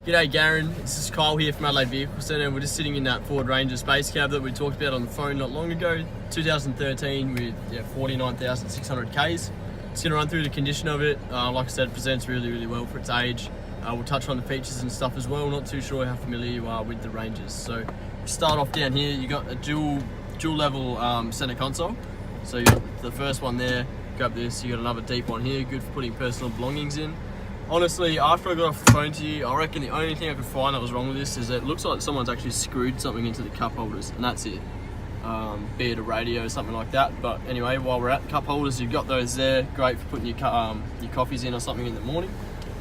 G'day Garrin, this is Kyle here from Adelaide Vehicle Centre. We're just sitting in that Ford Ranger Spacecab that we talked about on the phone not long ago. 2013 with 49,600 Ks. Just going to run through the condition of it. Like I said, it presents really well for its age. We'll touch on the features and stuff as well. Not too sure how familiar you are with the Rangers. So start off down here, you got a dual level centre console. So you got the first one there, grab this, you got another deep one here, good for putting personal belongings in. Honestly, after I got off the phone to you, I reckon the only thing I could find that was wrong with this is that it looks like someone's actually screwed something into the cup holders, and that's it. Be it a radio or something like that. But anyway, while we're at the cup holders, you've got those there, great for putting your coffees in or something in the morning.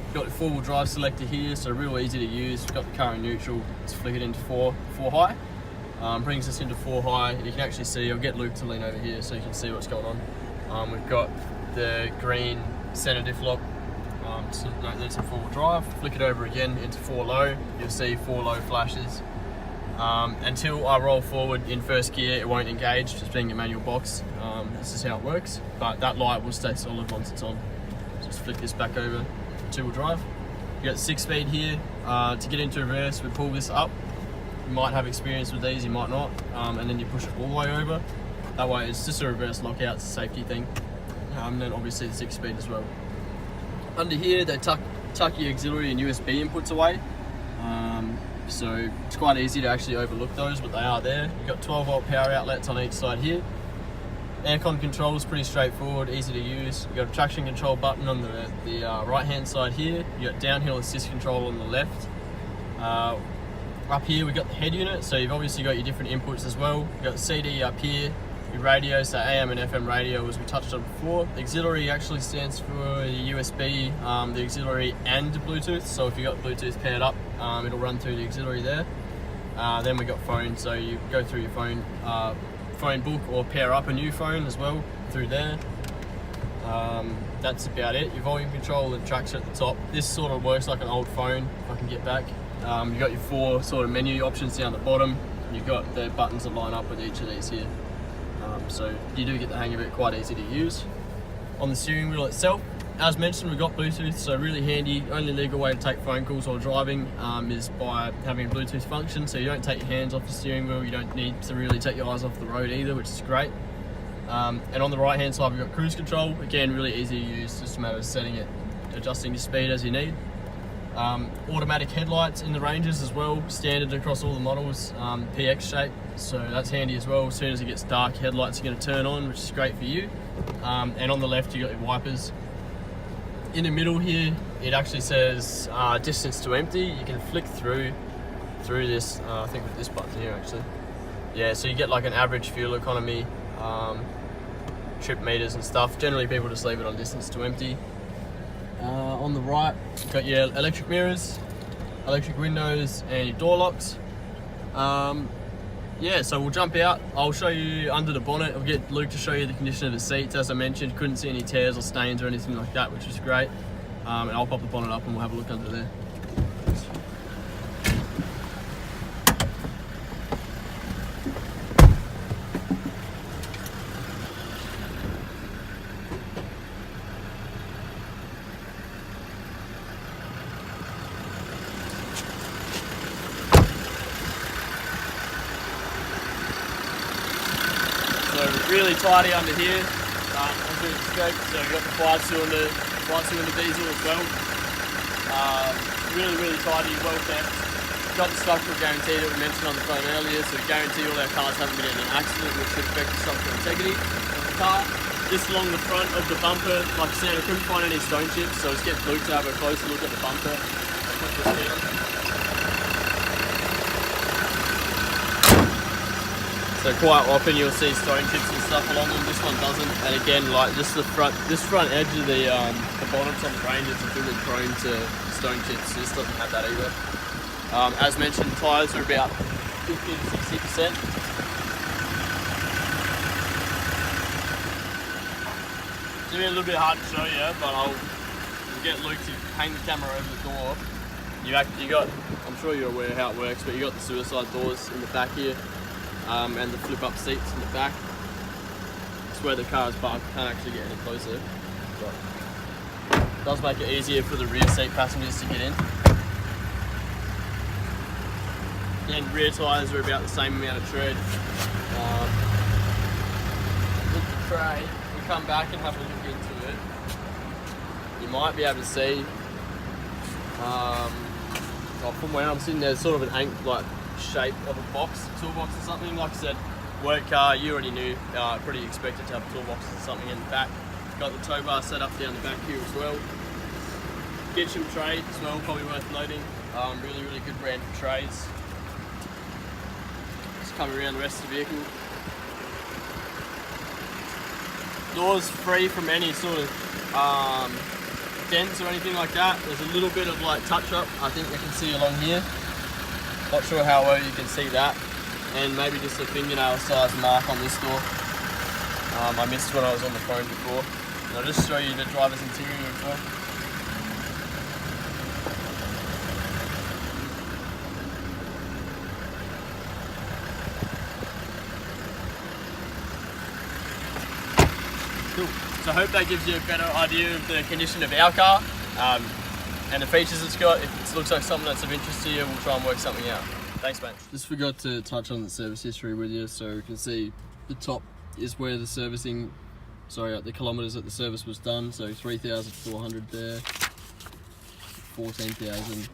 You've got the four-wheel drive selector here, so real easy to use. We've got the car in neutral, let's flick it into four high. Brings us into 4 high. You can actually see, I'll get Luke to lean over here so you can see what's going on. We've got the green center diff lock. So that's a 4-wheel drive. Flick it over again into 4 low. You'll see 4 low flashes. Until I roll forward in first gear, it won't engage, just being a manual box. This is how it works. But that light will stay solid once it's on. Just flick this back over, 2-wheel drive. You got 6-speed here. To get into reverse, we pull this up. You might have experience with these, you might not. And then you push it all the way over. That way it's just a reverse lockout, it's a safety thing. And then obviously the 6-speed as well. Under here, they tuck your auxiliary and USB inputs away. So it's quite easy to actually overlook those, but they are there. You've got 12-volt power outlets on each side here. Aircon control is pretty straightforward, easy to use. You've got a traction control button on the right-hand side here. You've got downhill assist control on the left. Up here, we've got the head unit, so you've obviously got your different inputs as well. You've got the CD up here. Your radio, so AM and FM radio, as we touched on before. The auxiliary actually stands for the USB, the auxiliary and Bluetooth. So if you got Bluetooth paired up, it'll run through the auxiliary there. Then we got phone, so you go through your phone book or pair up a new phone as well through there. That's about it. Your volume control and tracks at the top. This sort of works like an old phone, if I can get back. You've got your 4 sort of menu options down the bottom. You've got the buttons that line up with each of these here. So you do get the hang of it, quite easy to use. On the steering wheel itself, as mentioned, we've got Bluetooth, so really handy. Only legal way to take phone calls while driving is by having a Bluetooth function, so you don't take your hands off the steering wheel, you don't need to really take your eyes off the road either, which is great. And on the right hand side, we've got cruise control. Again, really easy to use, just a matter of setting it, adjusting your speed as you need. Automatic headlights in the Rangers as well, standard across all the models, PX shape, so that's handy as well. As soon as it gets dark, headlights are going to turn on, which is great for you. And on the left, you got your wipers. In the middle here, it actually says distance to empty. You can flick through this, I think with this button here actually. Yeah, so you get like an average fuel economy, trip meters and stuff. Generally people just leave it on distance to empty. On the right, you've got your electric mirrors, electric windows, and your door locks. Yeah, so we'll jump out. I'll show you under the bonnet. I'll get Luke to show you the condition of the seats. As I mentioned, couldn't see any tears or stains or anything like that, which is great. And I'll pop the bonnet up and we'll have a look under there. Really tidy under here, as we expect. So we've got the 5-cylinder diesel as well. Really tidy, well kept. Got the structural guarantee that we mentioned on the phone earlier, so we guarantee all our cars haven't been in an accident, which should affect the structural integrity of the car. Just along the front of the bumper, like I said, I couldn't find any stone chips, so let's get Luke to have a closer look at the bumper. I'll put this down. So quite often you'll see stone chips and stuff along them. This one doesn't. And again, like just this front edge of the bottoms on the Rangers is really prone to stone chips. This doesn't have that either. As mentioned, tyres are about 50 to 60%. It's gonna be a little bit hard to show you, but I'll get Luke to hang the camera over the door. You got, I'm sure you're aware how it works, but you got the suicide doors in the back here. And the flip-up seats in the back. It's where the car is parked. Can't actually get any closer, but it does make it easier for the rear seat passengers to get in. and rear tyres are about the same amount of tread. With the tray, we come back and have a look into it. You might be able to see, from where I'm sitting, there's sort of an like shape of a box, toolbox or something. Like I said, work car, you already knew, pretty expected to have toolboxes or something in the back. Got the tow bar set up down the back here as well. Kitchen tray as well, probably worth noting. Really good brand for trays. Just coming around the rest of the vehicle. Doors free from any sort of dents or anything like that. There's a little bit of like touch up, I think you can see along here. Not sure how well you can see that. And maybe just a fingernail size mark on this door. I missed when I was on the phone before. And I'll just show you the driver's interior as well. Cool. So I hope that gives you a better idea of the condition of our car and the features it's got. If it looks like something that's of interest to you, we'll try and work something out. Thanks, mate. Just forgot to touch on the service history with you, so you can see the top is where the the kilometres that the service was done. So 3,400 there, 14,000,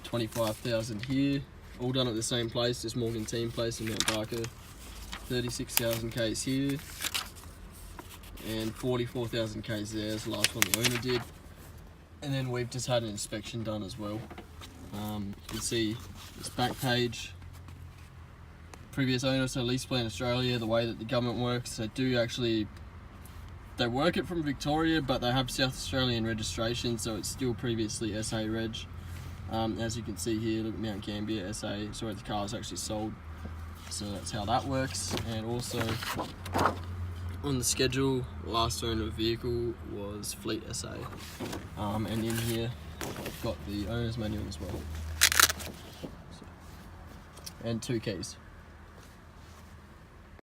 25,000 here, all done at the same place, just Morgan Team Place in Mount Barker. 36,000 Ks here, and 44,000 Ks there is the last one the owner did. And then we've just had an inspection done as well. You can see this back page, previous owner, so Lease Plan Australia, the way that the government works, they work it from Victoria, but they have South Australian registration, so it's still previously SA reg. As you can see here, look at Mount Gambier SA, so the car is actually sold. So that's how that works. And also on the schedule, last owner of the vehicle was Fleet SA. And in here, I've got the owner's manual as well. And 2 keys.